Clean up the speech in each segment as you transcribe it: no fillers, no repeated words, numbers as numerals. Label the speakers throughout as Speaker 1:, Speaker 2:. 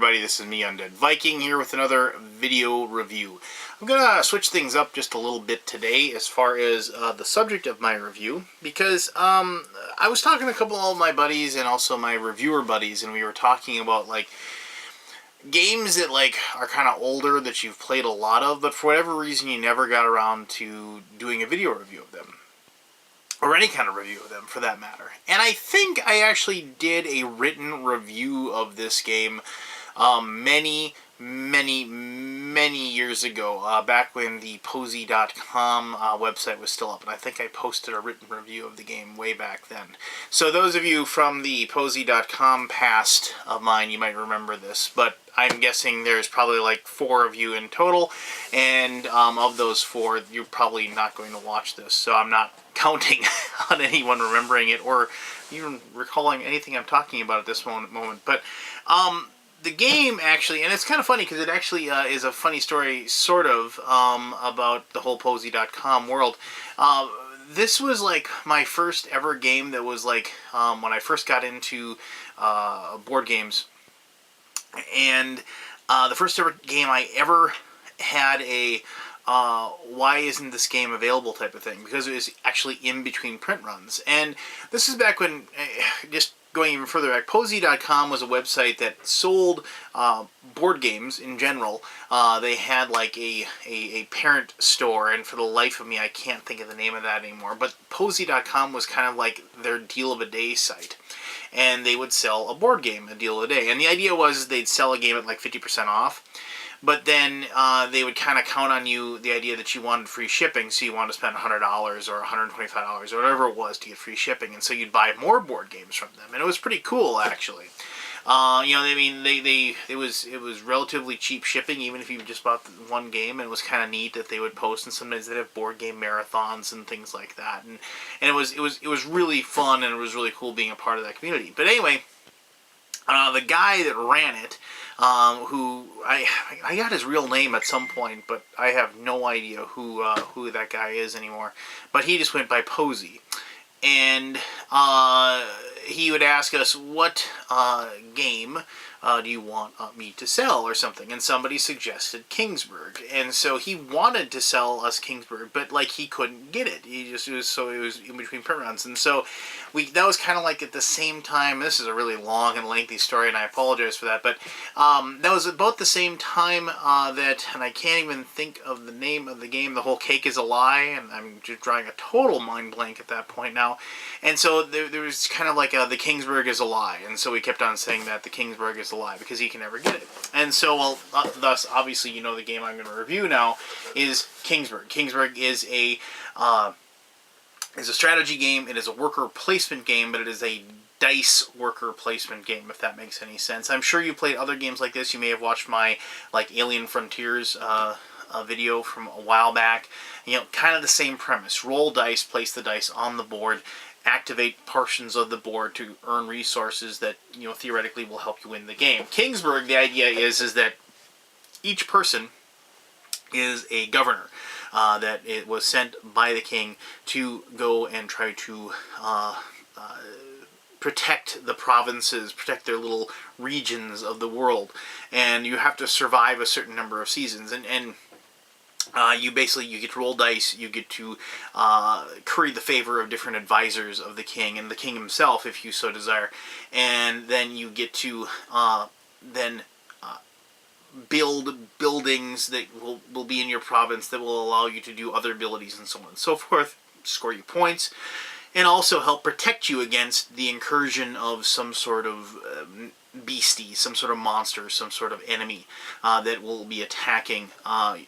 Speaker 1: everybody, this is me, Undead Viking, here with another video review. I'm going to switch things up just a little bit today as far as the subject of my review, because I was talking to a couple of my buddies and also my reviewer buddies, and we were talking about like games that like are kind of older that you've played a lot of, but for whatever reason you never got around to doing a video review of them. Or any kind of review of them, for that matter. And I think I actually did a written review of this game many years ago, back when the Posy.com website was still up. And I think I posted a written review of the game way back then. So those of you from the Posy.com past of mine, you might remember this. But I'm guessing there's probably like 4 of you in total. And of those 4, you're probably not going to watch this. So I'm not counting on anyone remembering it or even recalling anything I'm talking about at this moment. But the game actually, and it's kind of funny because it actually is a funny story, sort of, about the whole Posy.com world. This was like my first ever game that was like when I first got into board games. And the first ever game I ever had a why isn't this game available type of thing, because it was actually in between print runs. And this is back when, just going even further back, Posy.com was a website that sold board games in general. They had like a parent store, and for the life of me I can't think of the name of that anymore, but Posy.com was kind of like their deal of a day site. And they would sell a board game a deal of a day. And the idea was they'd sell a game at like 50% off. But then they would kind of count on you, the idea that you wanted free shipping, so you wanted to spend $100 or $125 or whatever it was to get free shipping, and so you'd buy more board games from them, and it was pretty cool actually. You know, I mean, it was relatively cheap shipping, even if you just bought one game, and it was kind of neat that they would post, and sometimes they'd have board game marathons and things like that, and it was really fun, and it was really cool being a part of that community. But anyway, the guy that ran it, who I got his real name at some point, but I have no idea who that guy is anymore. But he just went by Posy, and he would ask us, what game do you want me to sell or something, and somebody suggested Kingsburg, and so he wanted to sell us Kingsburg, but like he couldn't get it. It was in between print runs, and so that was kind of like at the same time. This is a really long and lengthy story, and I apologize for that, but that was about the same time that, and I can't even think of the name of the game, The Whole Cake is a Lie, and I'm just drawing a total mind blank at that point now. And so there was kind of like the Kingsburg is a lie, and so we kept on saying that the Kingsburg is a lie because he can never get it. And so, well, thus, obviously, you know, the game I'm going to review now is Kingsburg. Kingsburg is a strategy game. It is a worker placement game, but it is a dice worker placement game, if that makes any sense. I'm sure you played other games like this. You may have watched my like Alien Frontiers a video from a while back. You know, kind of the same premise. Roll dice, place the dice on the board, activate portions of the board to earn resources that, you know, theoretically will help you win the game. Kingsburg, the idea is that each person is a governor that it was sent by the king to go and try to protect the provinces, protect their little regions of the world, and you have to survive a certain number of seasons, and you get to roll dice, you get to curry the favor of different advisors of the king, and the king himself, if you so desire, and then you get to build buildings that will be in your province that will allow you to do other abilities and so on and so forth, score you points, and also help protect you against the incursion of some sort of beastie, some sort of monster, some sort of enemy that will be attacking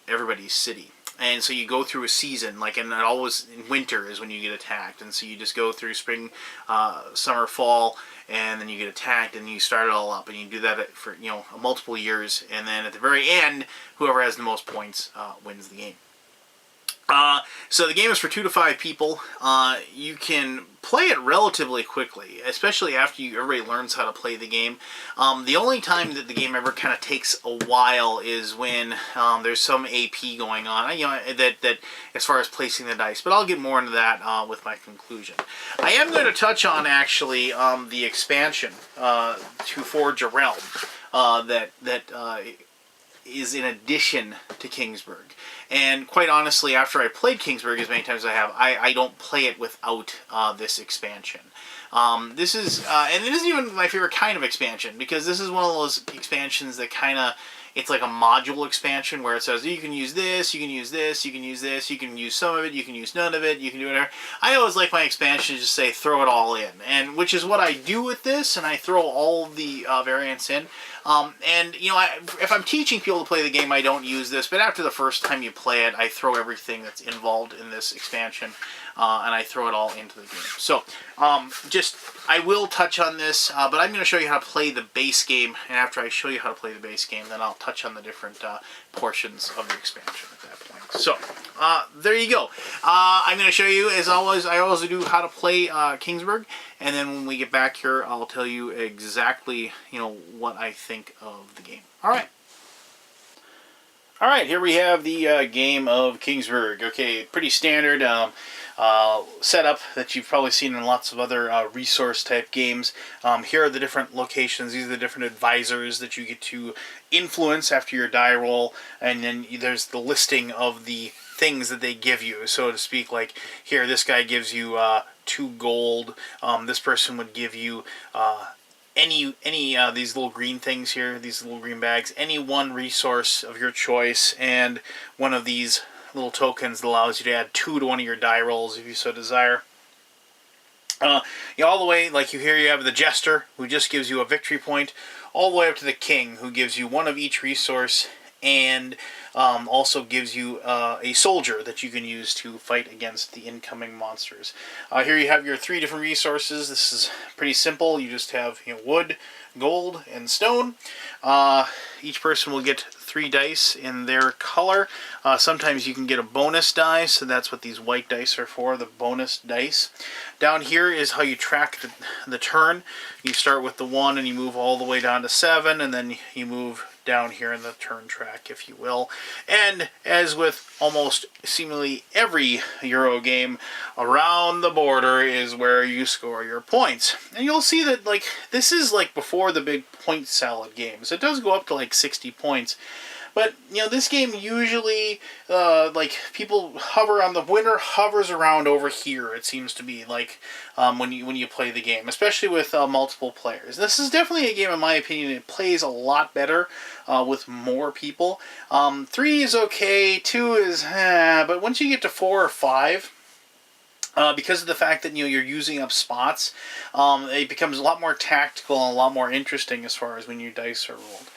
Speaker 1: everybody's city. And so you go through a season, like, and always in winter is when you get attacked, and so you just go through spring, summer, fall, and then you get attacked, and you start it all up, and you do that for, you know, multiple years, and then at the very end, whoever has the most points wins the game. So the game is for 2 to 5 people. You can play it relatively quickly, especially after everybody learns how to play the game. The only time that the game ever kind of takes a while is when there's some AP going on, you know, that as far as placing the dice. But I'll get more into that with my conclusion. I am going to touch on actually the expansion to Forge a Realm. that is in addition to Kingsburg. And quite honestly, after I played Kingsburg as many times as I have, I don't play it without this expansion. This is, and it isn't even my favorite kind of expansion, because this is one of those expansions that kind of, it's like a module expansion where it says you can use this, you can use this, you can use this, you can use some of it, you can use none of it, you can do whatever. I always like my expansion to just say throw it all in, and which is what I do with this, and I throw all the variants in. And, you know, if I'm teaching people to play the game, I don't use this, but after the first time you play it, I throw everything that's involved in this expansion, and I throw it all into the game. So, I will touch on this, but I'm going to show you how to play the base game, and after I show you how to play the base game, then I'll touch on the different portions of the expansion at that point. So, there you go. I'm going to show you, as always, I always do how to play Kingsburg, and then when we get back here, I'll tell you exactly, you know, what I think of the game. All right. All right, here we have the game of Kingsburg. Okay, pretty standard setup that you've probably seen in lots of other resource-type games. Here are the different locations. These are the different advisors that you get to influence after your die roll, and then there's the listing of the things that they give you, so to speak. Like here, this guy gives you 2 gold. This person would give you any these little green things here, these little green bags, any one resource of your choice, and one of these little tokens that allows you to add 2 to one of your die rolls if you so desire. You know, all the way, like you have the Jester, who just gives you a victory point, all the way up to the King, who gives you 1 of each resource, and also gives you a soldier that you can use to fight against the incoming monsters. Here you have your 3 different resources. This is pretty simple. You just have, you know, wood, gold, and stone. Each person will get 3 dice in their color. Sometimes you can get a bonus die, so that's what these white dice are for, the bonus dice. Down here is how you track the turn. You start with the 1 and you move all the way down to 7, and then you move down here in the turn track, if you will. And as with almost seemingly every Euro game, around the border is where you score your points. And you'll see that, like, this is like before the big point salad games. It does go up to like 60 points. But, you know, this game usually, like, people hover on, the winner hovers around over here, it seems to be, like, when you play the game, especially with multiple players. This is definitely a game, in my opinion, it plays a lot better with more people. 3 is okay, 2 is, but once you get to 4 or 5, because of the fact that, you know, you're using up spots, it becomes a lot more tactical and a lot more interesting as far as when your dice are rolled.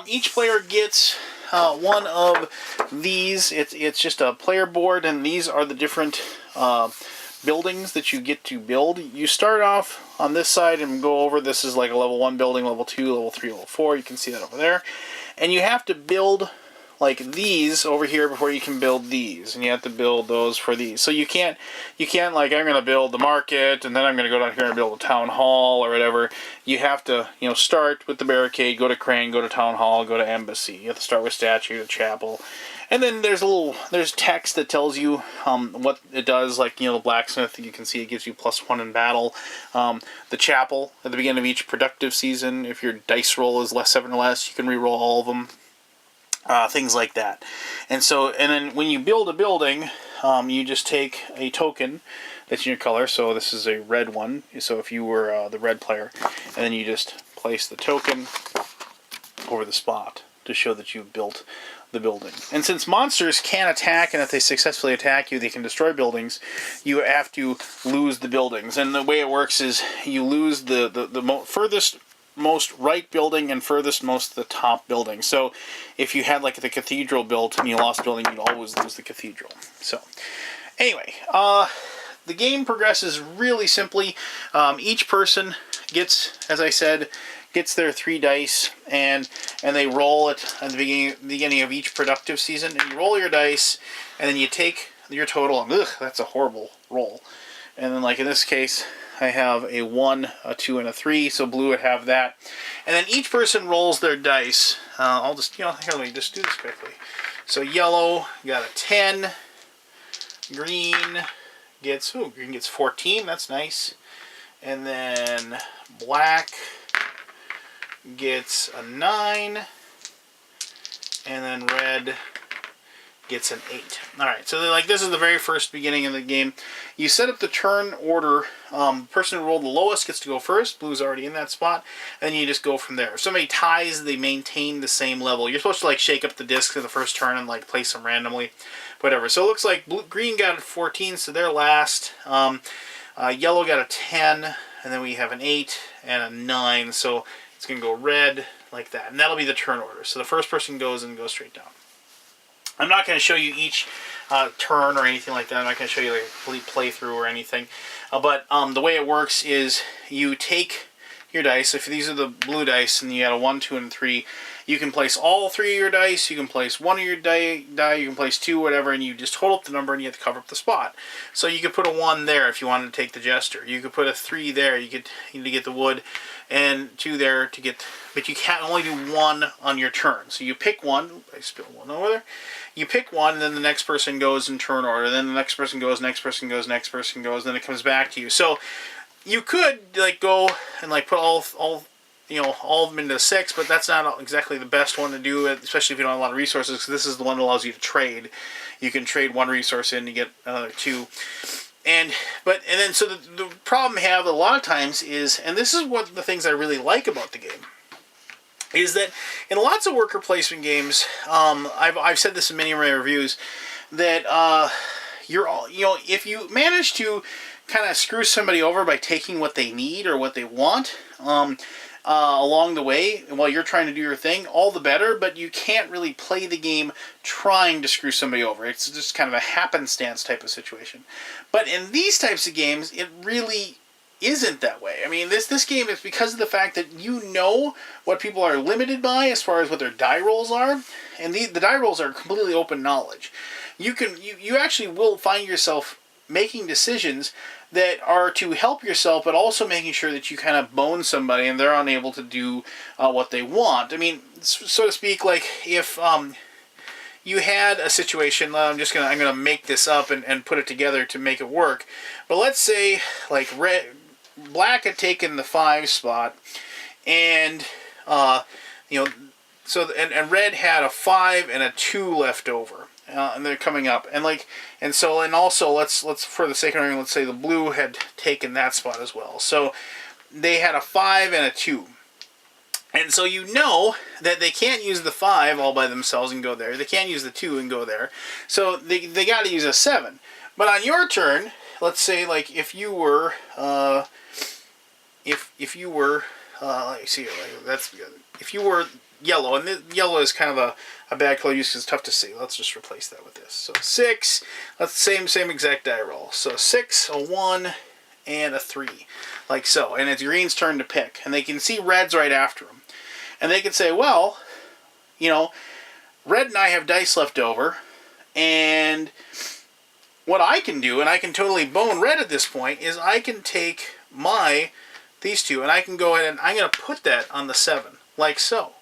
Speaker 1: Each player gets 1 of these. It's just a player board, and these are the different buildings that you get to build. You start off on this side and go over. This is like a level 1 building, level 2, level 3, level 4. You can see that over there. And you have to build like these over here before you can build these, and you have to build those for these. So you can't like, I'm going to build the market and then I'm going to go down here and build a town hall or whatever. You have to, you know, start with the barricade, go to crane, go to town hall, go to embassy. You have to start with statue, chapel, and then there's text that tells you what it does. Like, you know, the blacksmith, you can see it gives you +1 in battle. The chapel at the beginning of each productive season, if your dice roll is 7 or less, you can re-roll all of them. Things like that. And then when you build a building, you just take a token that's in your color. So this is a red one. So if you were the red player, and then you just place the token over the spot to show that you've built the building. And since monsters can attack, and if they successfully attack you, they can destroy buildings, you have to lose the buildings. And the way it works is you lose the furthest most right building and furthest most the top building. So if you had like the cathedral built and you lost building, you'd always lose the cathedral. So anyway, the game progresses really simply. Each person gets, as I said, gets their 3 dice, and they roll it at the beginning of each productive season. And you roll your dice, and then you take your total, and that's a horrible roll. And then, like in this case, I have a 1, a 2, and a 3, so blue would have that. And then each person rolls their dice. I'll just, let me just do this quickly. So yellow got a 10. Green gets 14, that's nice. And then black gets a 9, and then red gets an 8. Alright, so like this is the very first beginning of the game. You set up the turn order. Person who rolled the lowest gets to go first. Blue's already in that spot. And you just go from there. If somebody ties, they maintain the same level. You're supposed to like shake up the discs in the first turn and like place them randomly. Whatever. So it looks like green got a 14, so they're last. Yellow got a 10, and then we have an 8 and a 9. So it's going to go red like that. And that'll be the turn order. So the first person goes and goes straight down. I'm not going to show you each turn or anything like that. I'm not going to show you like a complete playthrough or anything. But the way it works is you take your dice. If these are the blue dice and you got a 1, 2, and 3, you can place all 3 of your dice. You can place 1 of your die. You can place 2, whatever, and you just total up the number and you have to cover up the spot. So you could put a 1 there if you wanted to take the jester. You could put a 3 there. You need to get the wood, and 2 there to get. But you can only do 1 on your turn. So you pick 1. I spilled 1 over there. You pick 1, and then the next person goes in turn order. Then the next person goes, next person goes, next person goes. Then it comes back to you. So you could like go and like put all of them into 6, but that's not exactly the best one to do, especially if you don't have a lot of resources, because this is the one that allows you to trade. You can trade 1 resource in to get another 2. And then so the problem I have a lot of times is, and this is one of the things I really like about the game, is that in lots of worker placement games, I've said this in many of my reviews, that if you manage to kind of screw somebody over by taking what they need or what they want along the way while you're trying to do your thing, all the better, but you can't really play the game trying to screw somebody over. It's just kind of a happenstance type of situation. But in these types of games, it really isn't that way. I mean, this game is because of the fact that you know what people are limited by as far as what their die rolls are, and the die rolls are completely open knowledge. You actually will find yourself making decisions that are to help yourself, but also making sure that you kind of bone somebody and they're unable to do what they want. I mean, so to speak, like if you had a situation, I'm gonna make this up and put it together to make it work. But let's say like black had taken the 5 spot, and and red had a 5 and a 2 left over. And they're coming up, and also let's for the sake of argument, let's say the blue had taken that spot as well. So they had a 5 and a 2, and so you know that they can't use the 5 all by themselves and go there. They can't use the 2 and go there. So they got to use a 7. But on your turn, let's say like if you were if you were yellow, and yellow is kind of a bad color use because it's tough to see. Let's just replace that with this. So 6, that's the same exact die roll. So 6, a 1, and a 3, like so. And it's green's turn to pick, and they can see red's right after them. And they can say, well, red and I have dice left over, and what I can do, and I can totally bone red at this point, is I can take these 2, and I can go ahead and I'm going to put that on the 7, like so.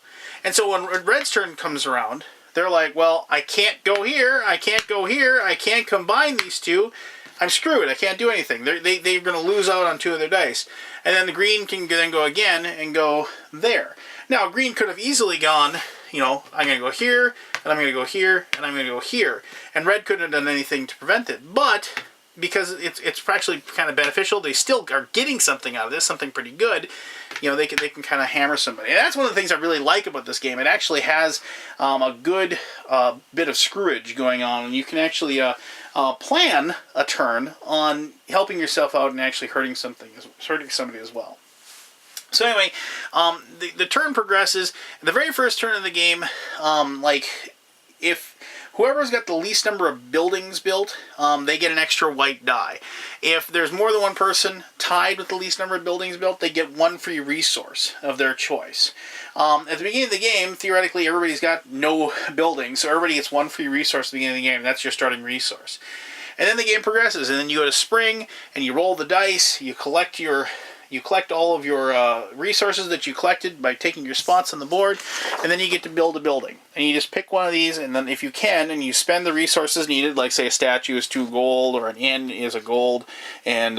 Speaker 1: And so when red's turn comes around, they're like, well, I can't go here, I can't go here, I can't combine these 2, I'm screwed, I can't do anything. They're going to lose out on 2 of their dice. And then the green can then go again and go there. Now, green could have easily gone, I'm going to go here, and I'm going to go here, and I'm going to go here. And red couldn't have done anything to prevent it. But because it's actually kind of beneficial, they still are getting something out of this, something pretty good. They can kind of hammer somebody. And that's one of the things I really like about this game. It actually has a good bit of screwage going on, and you can actually plan a turn on helping yourself out and actually hurting somebody as well. So anyway, the turn progresses. The very first turn of the game, if whoever's got the least number of buildings built, they get an extra white die. If there's more than one person tied with the least number of buildings built, they get 1 free resource of their choice. At the beginning of the game, theoretically, everybody's got no buildings, so everybody gets 1 free resource at the beginning of the game. That's your starting resource. And then the game progresses, and then you go to spring, and you roll the dice, you collect your you collect all of your resources that you collected by taking your spots on the board, and then you get to build a building. And you just pick one of these, and then if you can, and you spend the resources needed, like say a statue is 2 gold, or an inn is a gold, and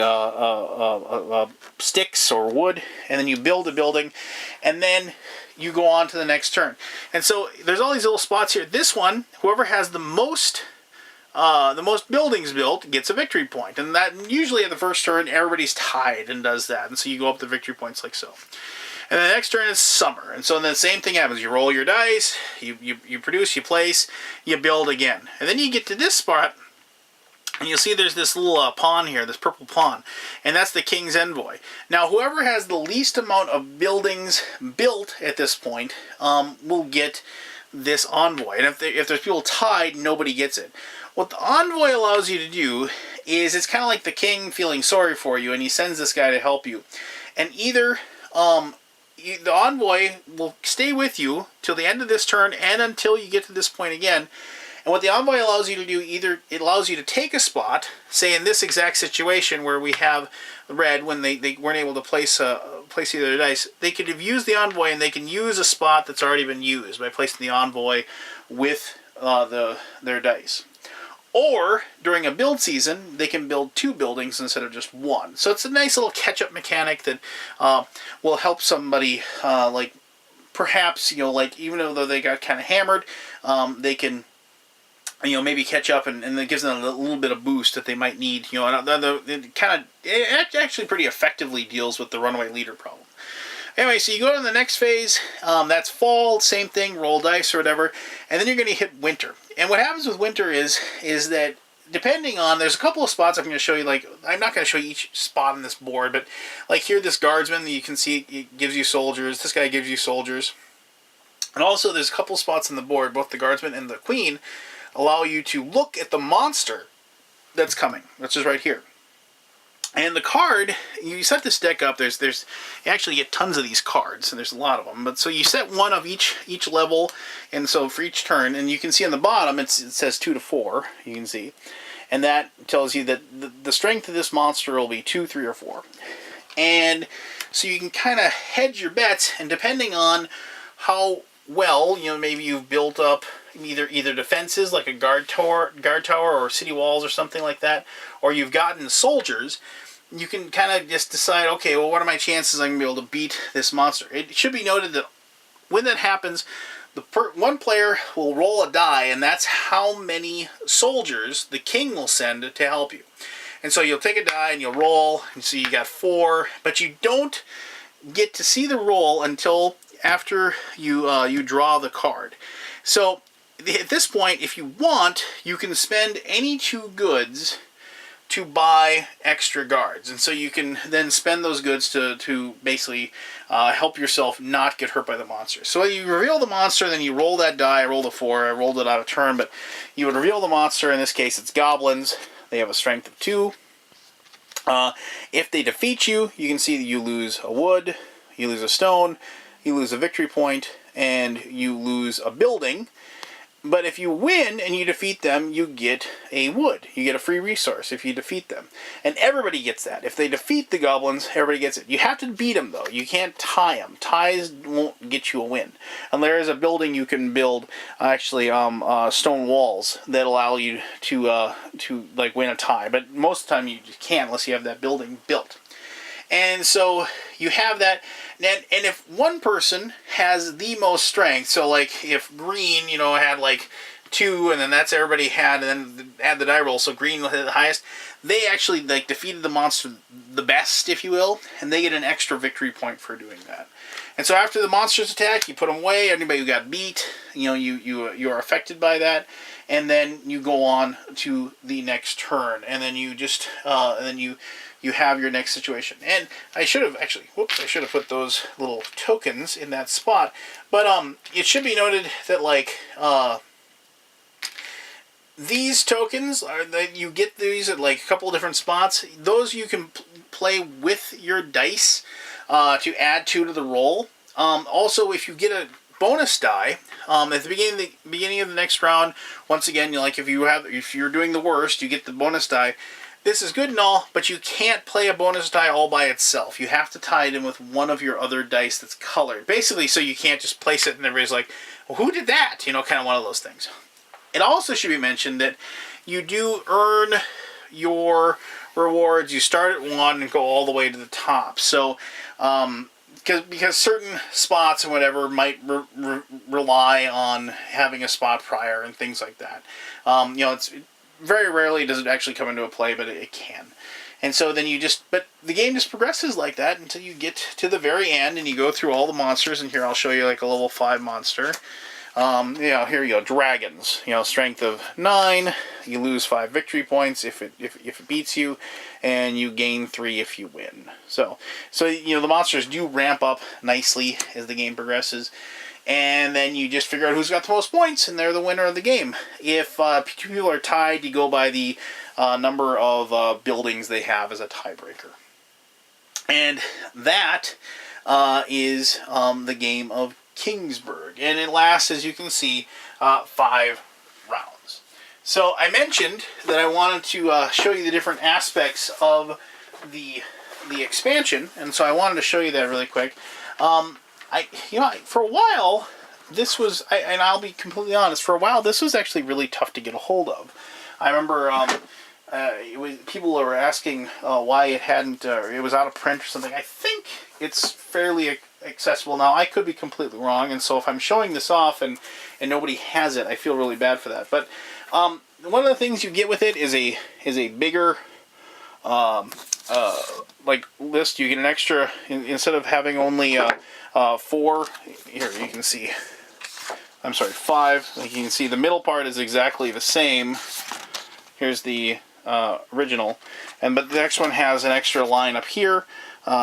Speaker 1: sticks or wood, and then you build a building, and then you go on to the next turn. And so there's all these little spots here. This one, whoever has the most buildings built gets a victory point. And that usually at the first turn, everybody's tied and does that. And so you go up the victory points like so. And the next turn is summer. And so then the same thing happens. You roll your dice, you produce, you place, you build again. And then you get to this spot, and you'll see there's this little pawn here, this purple pawn, and that's the King's Envoy. Now, whoever has the least amount of buildings built at this point will get this envoy. And if there's people tied, nobody gets it. What the envoy allows you to do is it's kind of like the king feeling sorry for you, and he sends this guy to help you. And either the envoy will stay with you till the end of this turn and until you get to this point again. And what the envoy allows you to do, either it allows you to take a spot, say in this exact situation where we have red, when they weren't able to place either their dice, they could have used the envoy, and they can use a spot that's already been used by placing the envoy with their dice. Or, during a build season, they can build 2 buildings instead of just 1. So it's a nice little catch-up mechanic that will help somebody, like, perhaps, like, even though they got kind of hammered, they can maybe catch up, and it gives them a little bit of boost that they might need. It actually pretty effectively deals with the runaway leader problem. Anyway, so you go to the next phase. That's fall, same thing, roll dice or whatever, and then you're going to hit winter. And what happens with winter is that depending on, there's a couple of spots I'm going to show you. Like, I'm not going to show you each spot on this board, but like here, this guardsman, you can see it gives you soldiers. This guy gives you soldiers, and also there's a couple spots on the board, both the guardsman and the queen allow you to look at the monster that's coming, which is right here. And the card, you set this deck up, you actually get tons of these cards, and there's a lot of them. But so you set one of each level, and so for each turn, and you can see on the bottom, it says 2 to 4, you can see. And that tells you that the strength of this monster will be 2, 3, or 4. And so you can kind of hedge your bets, and depending on how well, maybe you've built up either defenses like a guard tower or city walls or something like that, or you've gotten soldiers, you can kind of just decide, okay, well, what are my chances I'm going to be able to beat this monster? It should be noted that when that happens, one player will roll a die, and that's how many soldiers the king will send to help you. And so you'll take a die and you'll roll, and so you got 4, but you don't get to see the roll until after you draw the card. So at this point, if you want, you can spend any 2 goods to buy extra guards, and so you can then spend those goods to basically help yourself not get hurt by the monster. So you reveal the monster, then you roll that die. I rolled a 4. I rolled it out of turn, but you would reveal the monster. In this case, it's goblins. They have a strength of 2. If they defeat you, you can see that you lose a wood, you lose a stone, you lose a victory point, and you lose a building. But if you win and you defeat them, you get a wood. You get a free resource if you defeat them. And everybody gets that. If they defeat the goblins, everybody gets it. You have to beat them, though. You can't tie them. Ties won't get you a win. And there is a building you can build, actually, stone walls that allow you to win a tie. But most of the time you can't unless you have that building built. And so you have that, and if one person has the most strength, so like if green, had like 2, and then that's everybody had, and then add the die roll, so green had the highest, they actually defeated the monster the best, if you will, and they get an extra victory point for doing that. And so after the monsters attack, you put them away. Anybody who got beat, you are affected by that, and then you go on to the next turn, and then you just you have your next situation. And I should have put those little tokens in that spot. But it should be noted that these tokens that you get these at a couple of different spots. Those you can play with your dice to add 2 to the roll. Also, if you get a bonus die at the beginning of the next round, once again, if you're doing the worst, you get the bonus die. this is good and all, but you can't play a bonus die all by itself. You have to tie it in with one of your other dice that's colored. Basically, so you can't just place it and everybody's like, well, who did that? You know, kind of one of those things. It also should be mentioned that you do earn your rewards. You start at 1 and go all the way to the top. So, because certain spots and whatever might rely on having a spot prior and things like that. You know, it's very rarely does it actually come into a play, but it can. And so then but the game just progresses like that until you get to the very end and you go through all the monsters. And here I'll show you like a level 5 monster. You know, here you go, dragons. You know, strength of 9. You lose 5 victory points if it beats you, and you gain 3 if you win. So you know, the monsters do ramp up nicely as the game progresses, and then you just figure out who's got the most points, and they're the winner of the game. If 2 people are tied, you go by the number of buildings they have as a tiebreaker. And that is the game of Kingsburg, and it lasts, as you can see, 5 rounds. So I mentioned that I wanted to show you the different aspects of the expansion, and so I wanted to show you that really quick. For a while, this was, and I'll be completely honest, for a while this was actually really tough to get a hold of. I remember people were asking why it hadn't, it was out of print or something. I think it's fairly accessible now. I could be completely wrong, and so if I'm showing this off and nobody has it, I feel really bad for that. But one of the things you get with it is a bigger like list. You get an extra, instead of having only 4. Here you can see. I'm sorry, 5. Like you can see, the middle part is exactly the same. Here's the original, but the next one has an extra line up here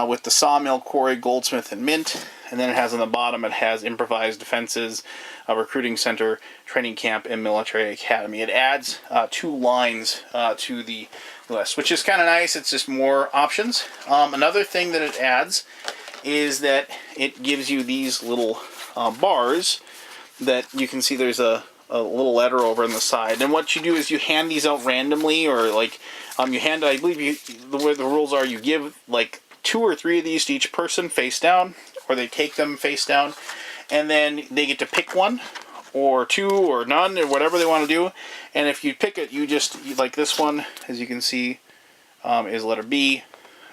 Speaker 1: with the sawmill, quarry, goldsmith, and mint. And then it has on the bottom, it has improvised defenses, a recruiting center, training camp, and military academy. It adds 2 lines to the list, which is kind of nice. It's just more options. Another thing that it adds is that it gives you these little bars that you can see. There's a little letter over on the side, and what you do is you hand these out randomly, or like you hand, I believe the way the rules are, you give like 2 or 3 of these to each person face down, or they take them face down, and then they get to pick 1 or 2 or none, or whatever they want to do. And if you pick it, you like this one, as you can see, is letter B,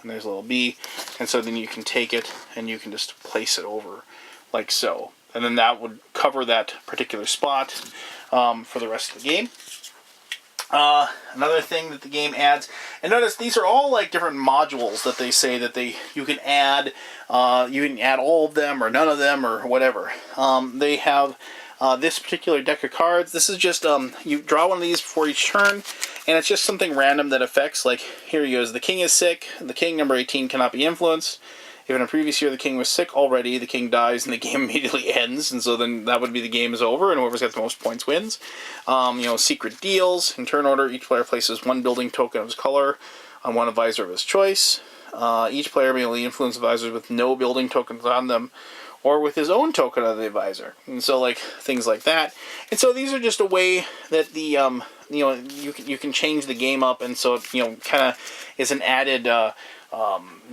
Speaker 1: and there's a little B, and so then you can take it and you can just place it over like so, and then that would cover that particular spot for the rest of the game. Another thing that the game adds, and notice these are all like different modules that they say that you can add. You can add all of them or none of them or whatever. They have this particular deck of cards. This is just you draw one of these before each turn, and it's just something random that affects. Like here he goes. The king is sick. The king, number 18, cannot be influenced. If in a previous year the king was sick already, the king dies and the game immediately ends, and so then that would be the game is over, and whoever's got the most points wins. Secret deals. In turn order, each player places 1 building token of his color on 1 advisor of his choice. Each player may only influence advisors with no building tokens on them, or with his own token of the advisor. And so like things like that. And so these are just a way that the you can change the game up, and so it kind of is an added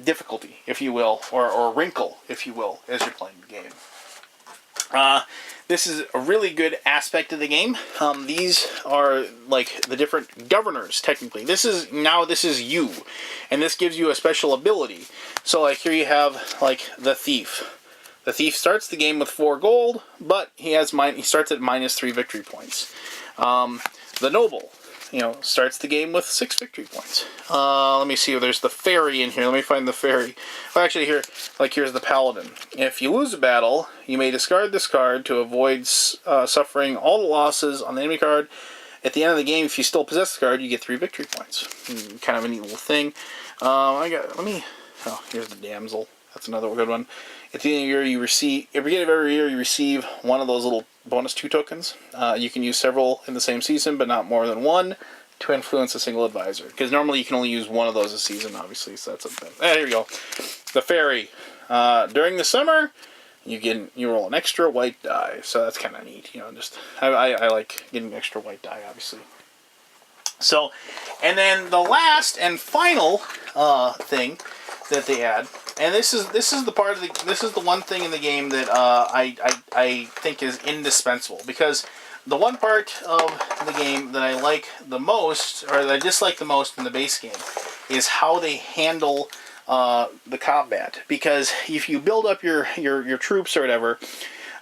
Speaker 1: difficulty, if you will, or wrinkle, if you will, as you're playing the game. This is a really good aspect of the game. These are like the different governors, technically. This is you, and this gives you a special ability. So like here you have like the thief. The thief starts the game with 4 gold, but he starts at -3 victory points. The noble, starts the game with 6 victory points. Let me see if there's the fairy in here. Let me find the fairy. Well, actually, here's the paladin. If you lose a battle, you may discard this card to avoid suffering all the losses on the enemy card. At the end of the game, if you still possess the card, you get 3 victory points. Kind of a neat little thing. Here's the damsel. That's another good one. At the end of the year, at the beginning of every year, you receive 1 of those little bonus 2 tokens. You can use several in the same season, but not more than 1 to influence a single advisor. Because normally you can only use 1 of those a season, obviously, so that's a thing. Here we go. The fairy. During the summer, you roll an extra white die, so that's kind of neat. I like getting extra white die, obviously. So, and then the last and final thing that they add, and this is the part of this is the one thing in the game that I think is indispensable, because the one part of the game that I like the most, or that I dislike the most in the base game, is how they handle the combat. Because if you build up your troops or whatever,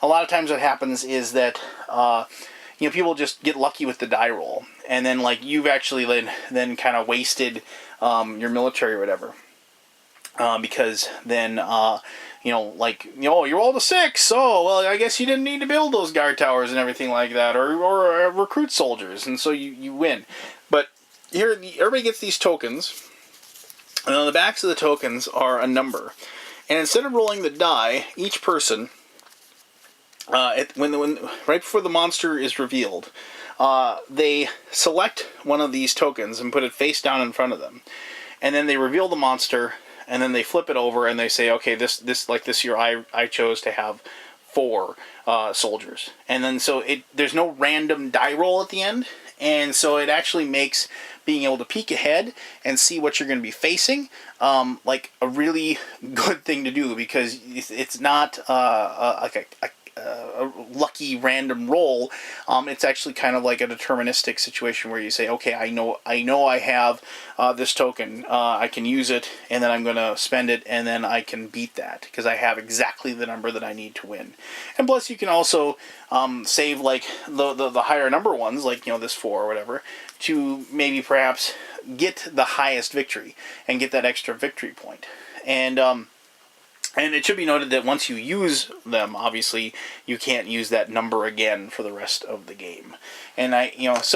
Speaker 1: a lot of times what happens is that people just get lucky with the die roll, and then like you've actually then kind of wasted your military or whatever, because then you rolled a 6. Oh, well, I guess you didn't need to build those guard towers and everything like that, or recruit soldiers, and so you win. But here, everybody gets these tokens, and on the backs of the tokens are a number. And instead of rolling the die, each person, when right before the monster is revealed, they select one of these tokens and put it face down in front of them, and then they reveal the monster. And then they flip it over and they say, okay, this year I chose to have 4 soldiers. And then so there's no random die roll at the end. And so it actually makes being able to peek ahead and see what you're going to be facing like a really good thing to do, because it's not like a lucky random roll. It's actually kind of like a deterministic situation where you say, okay, I know I have this token, I can use it, and then I'm going to spend it, and then I can beat that because I have exactly the number that I need to win. And plus, you can also save like the higher number ones, like this 4 or whatever, to maybe perhaps get the highest victory and get that extra victory point. And it should be noted that once you use them, obviously, you can't use that number again for the rest of the game. And it's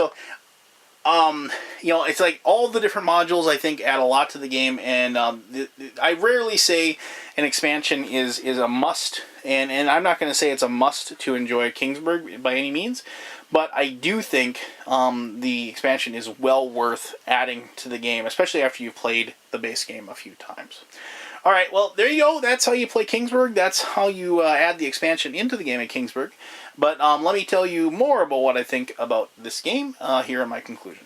Speaker 1: like all the different modules, I think, add a lot to the game. And I rarely say an expansion is a must. And I'm not going to say it's a must to enjoy Kingsburg by any means. But I do think the expansion is well worth adding to the game, especially after you've played the base game a few times. All right, well, there you go. That's how you play Kingsburg. That's how you add the expansion into the game at Kingsburg. But let me tell you more about what I think about this game here in my conclusion.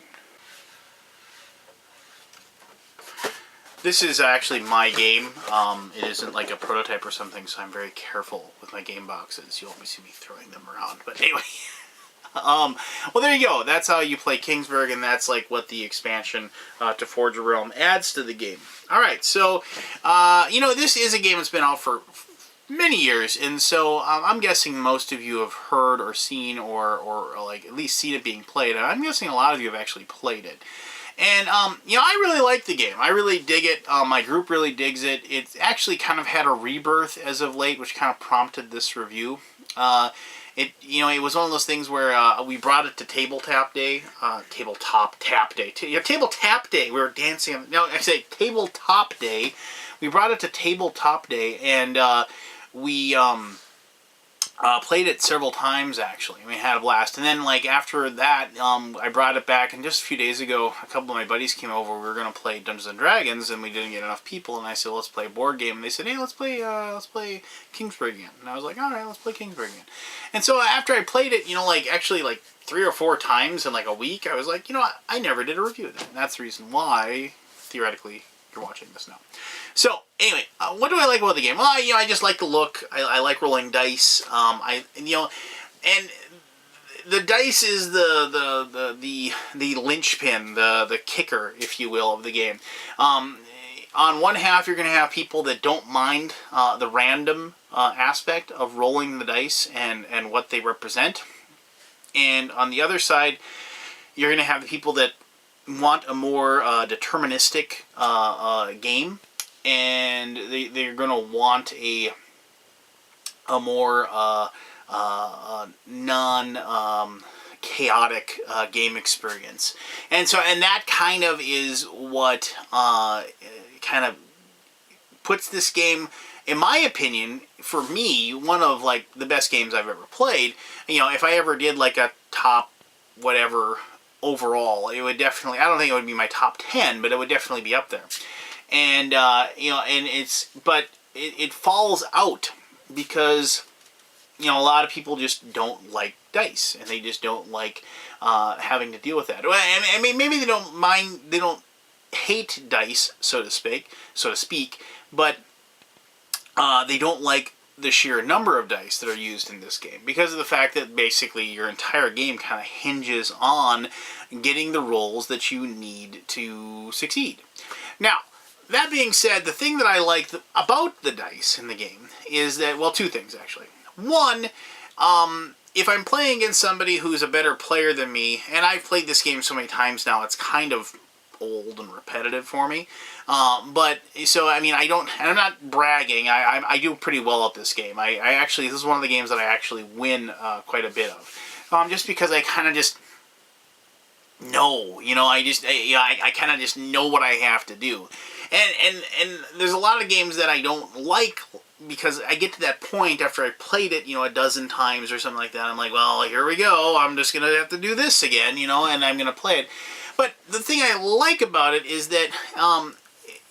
Speaker 1: This is actually my game. It isn't like a prototype or something, so I'm very careful with my game boxes. You won't see me throwing them around. But anyway... well, there you go. That's how you play Kingsburg, and that's like what the expansion to Forge a Realm adds to the game. All right, so this is a game that's been out for many years, and so I'm guessing most of you have heard or seen or like at least seen it being played. And I'm guessing a lot of you have actually played it. And, I really like the game. I really dig it. My group really digs it. It's actually kind of had a rebirth as of late, which kind of prompted this review. It was one of those things where we brought it to Tabletop Day. Tabletop Day. Tabletop Day. We were dancing. No, I say Tabletop Day. We brought it to Tabletop Day, and we played it several times, actually. We had a blast. And then, like, after that, I brought it back, and just a few days ago, a couple of my buddies came over. We were going to play Dungeons & Dragons, and we didn't get enough people, and I said, let's play a board game. And they said, hey, let's play Kingsburg again. And I was like, all right, let's play Kingsburg again. And so after I played it, actually 3 or 4 times in, like, a week, I was like, I never did a review of that. And that's the reason why, theoretically, you're watching this now. So, anyway, what do I like about the game? Well, I just like the look. I like rolling dice. And the dice is the linchpin, the kicker, if you will, of the game. On one half, you're going to have people that don't mind the random aspect of rolling the dice and what they represent. And on the other side, you're going to have the people that want a more deterministic game, and they're going to want a more non-chaotic game experience. And that kind of is what kind of puts this game, in my opinion, for me, one of like the best games I've ever played. If I ever did like a top whatever overall, it would definitely, I don't think it would be my top 10, but it would definitely be up there. And it falls out because you know, a lot of people just don't like dice, and they just don't like having to deal with that. Well, I mean, maybe they don't mind, they don't hate dice, so to speak, but they don't like the sheer number of dice that are used in this game, because of the fact that basically your entire game kind of hinges on getting the rolls that you need to succeed. Now, that being said, the thing that I like about the dice in the game is that, well, two things actually. One, if I'm playing against somebody who's a better player than me, and I've played this game so many times now, it's kind of old and repetitive for me. But so I mean, I'm not bragging. I do pretty well at this game. I actually, this is one of the games that I actually win quite a bit of, just because I kind of just know, you know, I kind of just know what I have to do, and there's a lot of games that I don't like, because I get to that point after I played it, you know, a dozen times or something like that. I'm like, well, here we go. I'm just gonna have to do this again, you know, and I'm gonna play it. But the thing I like about it is that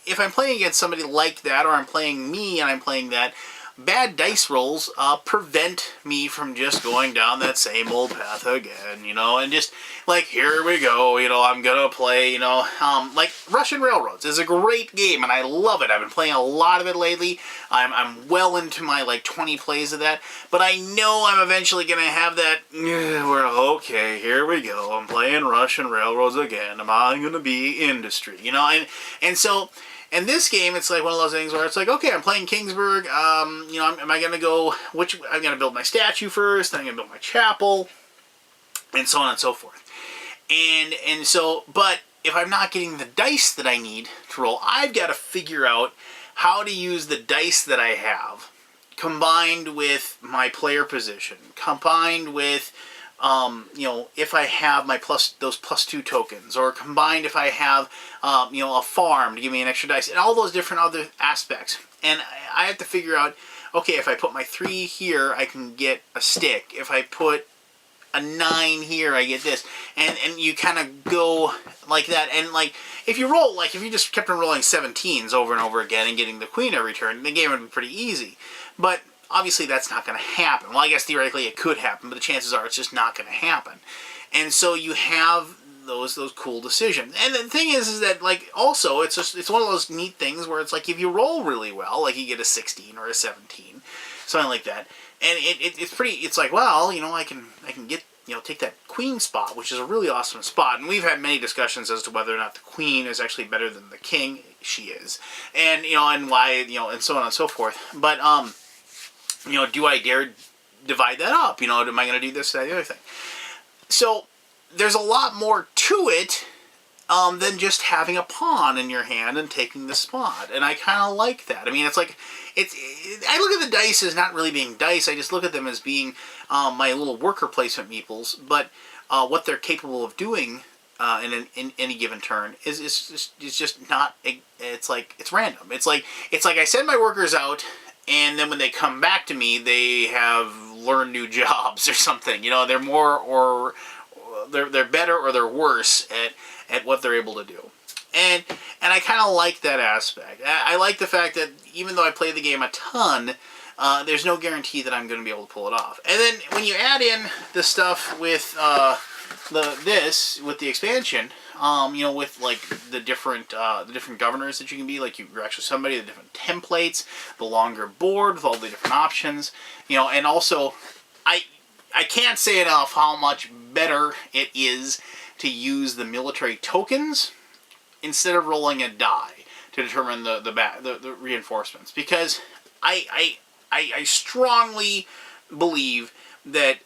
Speaker 1: if I'm playing against somebody like that, or I'm playing me and I'm playing that, bad dice rolls prevent me from just going down that same old path again, you know, and just like, here we go, you know, I'm gonna play, you know, like Russian Railroads is a great game and I love it. I've been playing a lot of it lately. I'm well into my like 20 plays of that, but I know I'm eventually gonna have that where, okay, here we go, I'm playing Russian Railroads again. Am I gonna be industry, you know? And so in this game, it's like one of those things where it's like, okay, I'm playing Kingsburg. You know, am I going to go, I'm going to build my statue first, then I'm going to build my chapel, and so on and so forth. And so, but if I'm not getting the dice that I need to roll, I've got to figure out how to use the dice that I have, combined with my player position, combined with you know, if I have those +2 tokens, or combined if I have, you know, a farm to give me an extra dice, and all those different other aspects. And I have to figure out, okay, if I put my 3 here, I can get a stick. If I put a 9 here, I get this. And you kind of go like that. And like, if you just kept on rolling 17s over and over again and getting the queen every turn, the game would be pretty easy. But obviously, that's not going to happen. Well, I guess theoretically it could happen, but the chances are it's just not going to happen. And so you have those cool decisions. And the thing is that, like, also, it's one of those neat things where it's like, if you roll really well, like you get a 16 or a 17, something like that, and it's like, well, you know, I can get, you know, take that queen spot, which is a really awesome spot. And we've had many discussions as to whether or not the queen is actually better than the king. She is. And, you know, and why, you know, and so on and so forth. But, you know, do I dare divide that up? You know, am I going to do this, that, the other thing? So there's a lot more to it than just having a pawn in your hand and taking the spot. And I kind of like that. I mean, it's like, I look at the dice as not really being dice. I just look at them as being my little worker placement meeples. But what they're capable of doing in any given turn is just not. It's like, it's random. It's like I send my workers out, and then when they come back to me, they have learned new jobs or something. You know, they're more or they're better or they're worse at what they're able to do. And I kind of like that aspect. I like the fact that even though I play the game a ton, there's no guarantee that I'm going to be able to pull it off. And then when you add in the stuff with with the expansion, you know, with like the different governors that you can be, like you're actually somebody, the different templates, the longer board with all the different options, you know, and also I can't say enough how much better it is to use the military tokens instead of rolling a die to determine the reinforcements, because I strongly believe that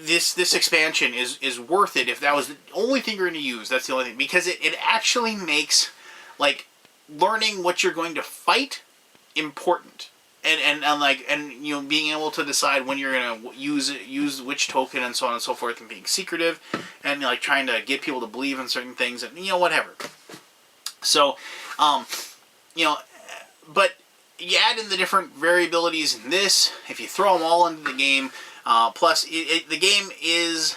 Speaker 1: this expansion is worth it if that was the only thing you're going to use. That's the only thing, because it actually makes like learning what you're going to fight important, and you know, being able to decide when you're going to use which token and so on and so forth, and being secretive and like trying to get people to believe in certain things, and you know, whatever. So you know, but you add in the different variabilities in this, if you throw them all into the game, plus the game is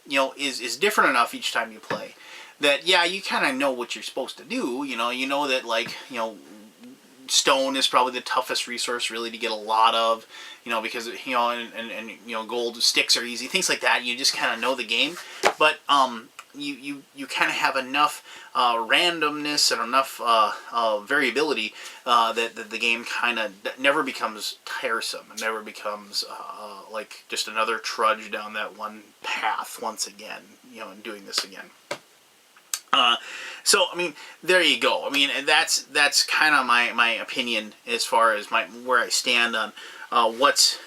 Speaker 1: you know, is different enough each time you play that, yeah, you kind of know what you're supposed to do. You know that, like, you know, stone is probably the toughest resource really to get a lot of, because and gold sticks are easy, things like that. You just kind of know the game, but you kind of have enough randomness and enough variability that the game kind of never becomes tiresome. It never becomes like just another trudge down that one path once again, and doing this again. So I mean, there you go. I mean, that's kind of my opinion as far as where I stand on what's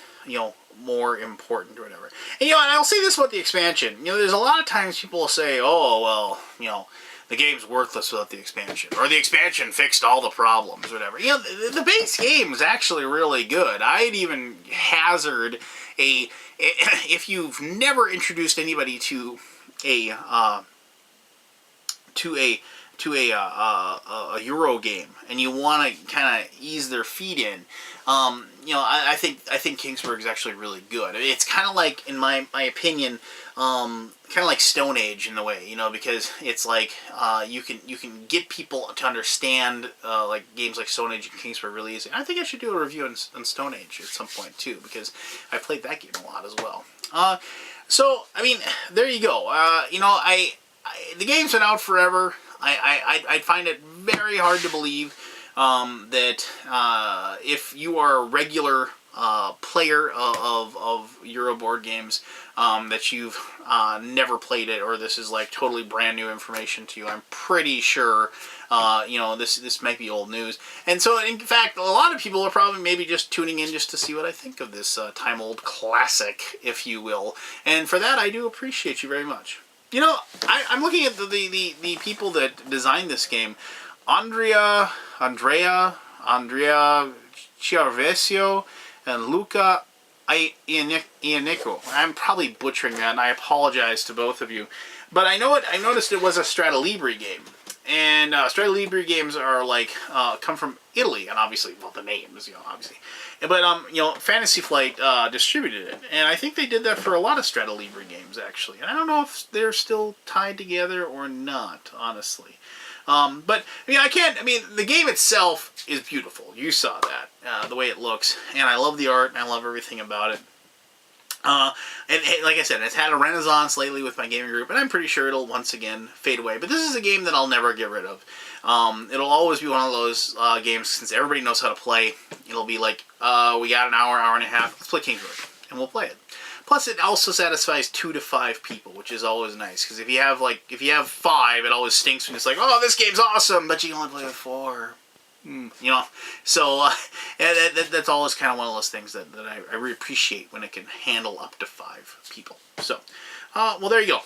Speaker 1: more important or whatever. And and I'll say this about the expansion. There's a lot of times people will say, oh well, the game's worthless without the expansion, or the expansion fixed all the problems, or whatever. The base game is actually really good. I'd even hazard if you've never introduced anybody to a Euro game and you want to kind of ease their feet in, I think Kingsburg is actually really good. It's kind of like, in my opinion, kind of like Stone Age in the way, because it's like you can get people to understand like games like Stone Age and Kingsburg really easy. I think I should do a review on Stone Age at some point too, because I played that game a lot as well. So I mean, there you go. The game's been out forever. I find it very hard to believe that if you are a regular player of Euro board games, that you've never played it, or this is like totally brand new information to you. I'm pretty sure this might be old news. And so, in fact, a lot of people are probably maybe just tuning in just to see what I think of this time-old classic, if you will. And for that, I do appreciate you very much. I'm looking at the people that designed this game. Andrea Chiarvesio and Luca Ianico. I'm probably butchering that, and I apologize to both of you. But I noticed it was a Stratolibre game. And Stratolibre games are like, come from Italy, and obviously, well, the names, obviously. But, Fantasy Flight distributed it, and I think they did that for a lot of Stratolibre games, actually. And I don't know if they're still tied together or not, honestly. But, the game itself is beautiful. You saw that, the way it looks, and I love the art, and I love everything about it. And like I said, it's had a renaissance lately with my gaming group, and I'm pretty sure it'll once again fade away. But this is a game that I'll never get rid of. It'll always be one of those games, since everybody knows how to play. It'll be like, we got an hour and a half, let's play Kingsburg, and we'll play it. Plus, it also satisfies 2 to 5 people, which is always nice. Because if you have 5, it always stinks when it's like, oh, this game's awesome, but you can only play with 4. So that's always kind of one of those things that I really appreciate when it can handle up to 5 people. So, well, there you go.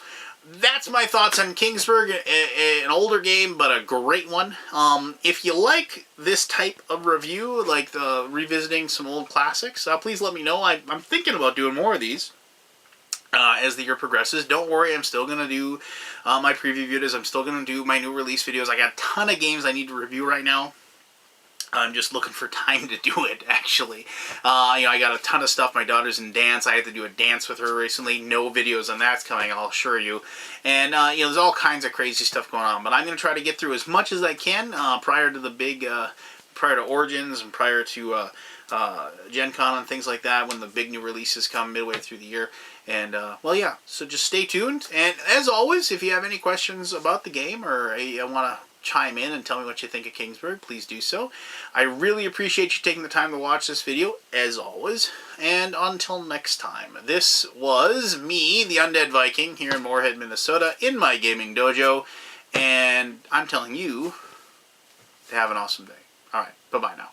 Speaker 1: That's my thoughts on Kingsburg, an older game, but a great one. If you like this type of review, like the revisiting some old classics, please let me know. I'm thinking about doing more of these as the year progresses. Don't worry, I'm still going to do my preview videos. I'm still going to do my new release videos. I got a ton of games I need to review right now. I'm just looking for time to do it, actually. I got a ton of stuff. My daughter's in dance. I had to do a dance with her recently. No videos on that's coming, I'll assure you. And, there's all kinds of crazy stuff going on. But I'm going to try to get through as much as I can prior to the big, prior to Origins and prior to Gen Con and things like that, when the big new releases come midway through the year. And, well, yeah, so just stay tuned. And as always, if you have any questions about the game, or you want to chime in and tell me what you think of Kingsburg, please do so. I really appreciate you taking the time to watch this video, as always. And until next time, this was me, the Undead Viking, here in Moorhead, Minnesota, in my gaming dojo. And I'm telling you to have an awesome day. Alright, bye-bye now.